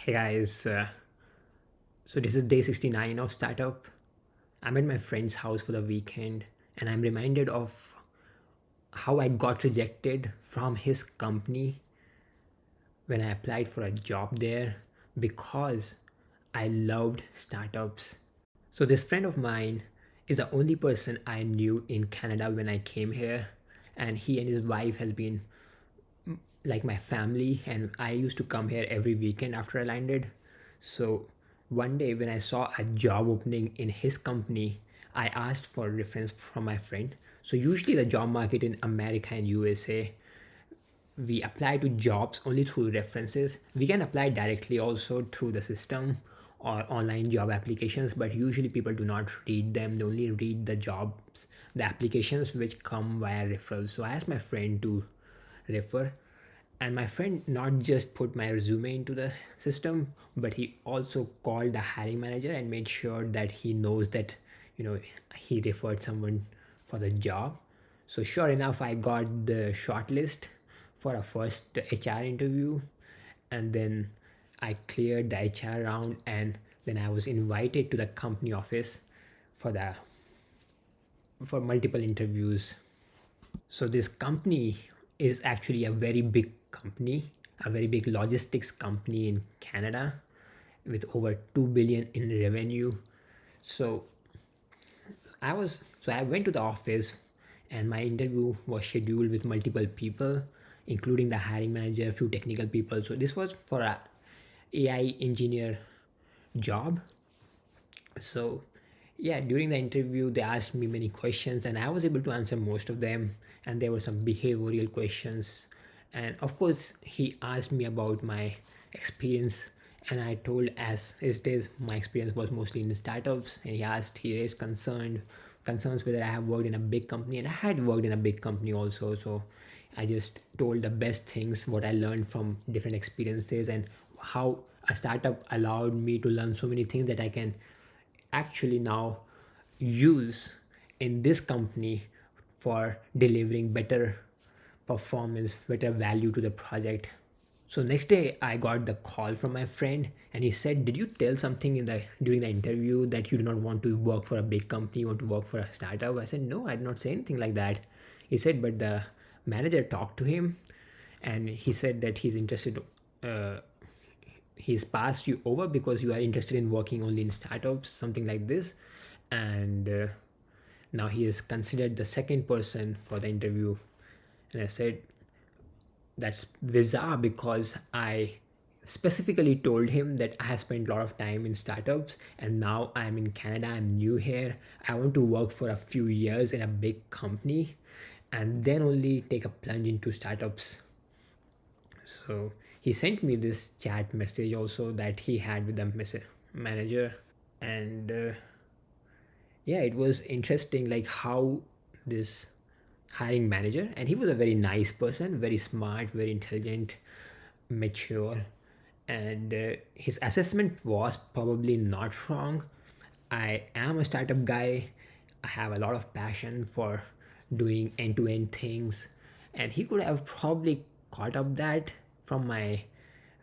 Hey guys, so this is day 69 of startup. I'm at my friend's house for the weekend and I'm reminded of how I got rejected from his company when I applied for a job there because I loved startups. So, this friend of mine is the only person I knew in Canada when I came here, and he and his wife has been like my family, and I used to come here every weekend after I landed. So one day when I saw a job opening in his company, I asked for reference from my friend. So usually the job market in America and USA, we apply to jobs only through references. We can apply directly also through the system or online job applications, but usually people do not read them. They only read the jobs, the applications which come via referrals. So I asked my friend to refer, and my friend not just put my resume into the system, but he also called the hiring manager and made sure that he knows that you know he referred someone for the job. So sure enough, I got the shortlist for a first HR interview, and then I cleared the HR round, and then I was invited to the company office for the for multiple interviews. So this company is actually a very big company, a very big logistics company in Canada with over 2 billion in revenue. So I went to the office and my interview was scheduled with multiple people, including the hiring manager, a few technical people. So this was for a AI engineer job. So yeah, during the interview they asked me many questions and I was able to answer most of them, and there were some behavioral questions, and of course he asked me about my experience, and I told as it is my experience was mostly in startups, and he raised concerns whether I have worked in a big company, and I had worked in a big company also. So I just told the best things what I learned from different experiences, and how a startup allowed me to learn so many things that I can actually now use in this company for delivering better performance, better value to the project. So next day I got the call from my friend and he said, "Did you tell something in the during the interview that you do not want to work for a big company, you want to work for a startup?" I said, "No, I did not say anything like that." He said, "But the manager talked to him and he said that uh, he's passed you over because you are interested in working only in startups, something like this." And now he is considered the second person for the interview. And I said, that's bizarre because I specifically told him that I have spent a lot of time in startups and now I'm in Canada, I'm new here. I want to work for a few years in a big company and then only take a plunge into startups. So he sent me this chat message also that he had with the manager. And yeah, it was interesting like how this hiring manager, and he was a very nice person, very smart, very intelligent, mature, and his assessment was probably not wrong. I am a startup guy. I have a lot of passion for doing end-to-end things, and he could have probably caught up that from my,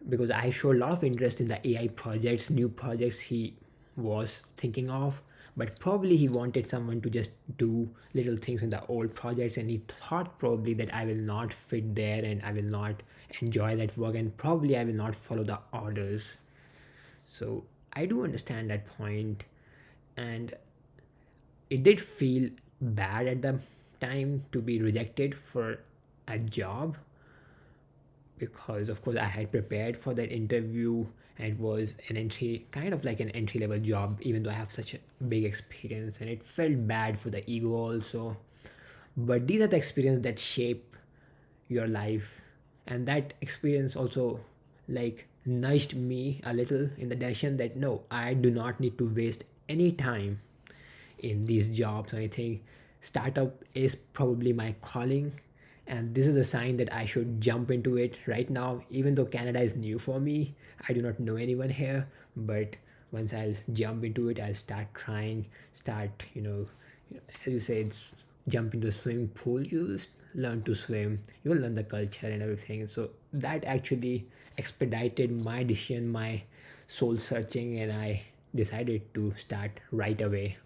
because I show a lot of interest in the AI projects, new projects he was thinking of. But probably he wanted someone to just do little things in the old projects, and he thought probably that I will not fit there and I will not enjoy that work, and probably I will not follow the orders. So I do understand that point, and it did feel bad at the time to be rejected for a job, because of course I had prepared for that interview and it was an entry, kind of like an entry level job, even though I have such a big experience, and it felt bad for the ego also. But these are the experiences that shape your life, and that experience also like nudged me a little in the direction that no, I do not need to waste any time in these jobs. I think startup is probably my calling, and this is a sign that I should jump into it right now. Even though Canada is new for me, I do not know anyone here, but once I'll jump into it, I'll start trying, start, as you say, jump into the swimming pool. You just learn to swim, you will learn the culture and everything. So that actually expedited my decision, my soul searching, and I decided to start right away